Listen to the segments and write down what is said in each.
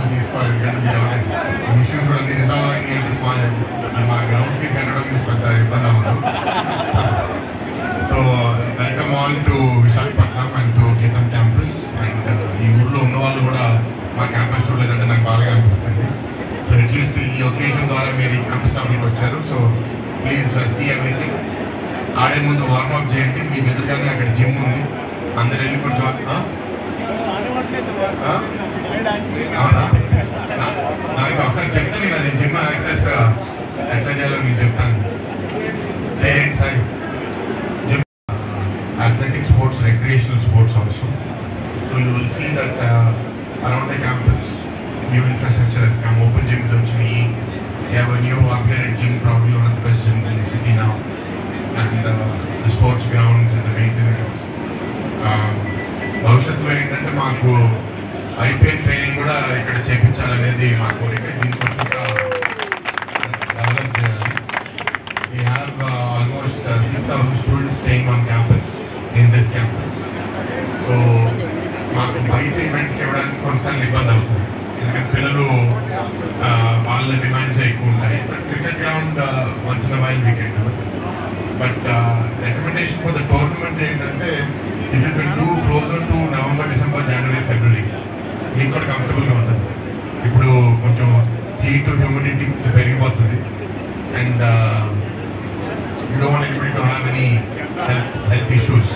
డబ్బులు తీసుకోవాలి. ఎందుకంటే మీరు మిషన్ కూడా నిజాలు మా గ్రౌండ్ ఫీజు కట్టడం కొంత ఇబ్బంది అవ్వదు. So welcome all to Visakhapatnam and to గీతం క్యాంపస్. అండ్ ఈ ఊర్లో ఉన్న వాళ్ళు కూడా మా క్యాంపస్ చూడలేదంటే నాకు బాగా అనిపిస్తుంది. సో అట్లీస్ట్ ఈ ఒకేషన్ ద్వారా మీరు ఈ క్యాంపస్ లోపలికి వచ్చారు. So please see everything. ఆడే ముందు వార్మప్ చేయండి. మీకు ఎదురుగానే అక్కడ జిమ్ ఉంది, అందరు వెళ్ళి కొంచెం అవునా నాకు ఒకసారి చెప్తే నేను అది జిమ్ యాక్సెస్ ఎట్లా చేయాలో నేను చెప్తాను. చేయండి sir. Gym athletic sports, recreational sports also. So you will see that around the campus new infrastructure has come. Open gyms actually. We have a new upgraded gym, probably one of the best gyms in the city now. And the sports grounds and the maintenance. భవిష్యత్తులో ఏంటంటే మాకు IPL training కూడా ఇక్కడ చేయించాలనేది మా కోరిక. దీనికోసం develop చేయాలి. We have almost 6,000 students staying on campus in this campus. So మాకు బయట ఈవెంట్స్కి ఇవ్వడానికి కొన్నిసార్లు ఇబ్బంది అవుతుంది, ఎందుకంటే పిల్లలు వాళ్ళ డిమాండ్స్ ఎక్కువ ఉంటాయి. But cricket ground once in while we can do. But recommendation for the tournament ఏంటంటే if you can do closer to November, December, January, February మీకు కూడా కంఫర్టబుల్గా ఉంటుంది. ఇప్పుడు కొంచెం హీట్, హ్యూమిడిటీ పెరిగిపోతుంది. And you don't want anybody to have any health issues.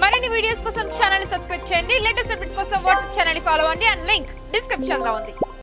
మరిన్ని videos కోసం ఛానల్ ని సబ్స్క్రైబ్ చేయండి. లేటెస్ట్ అప్డేట్స్ కోసం వాట్సాప్ ఛానల్ ని ఫాలో అవ్వండి. అండ్ లింక్ డిస్క్రిప్షన్ లో ఉంది.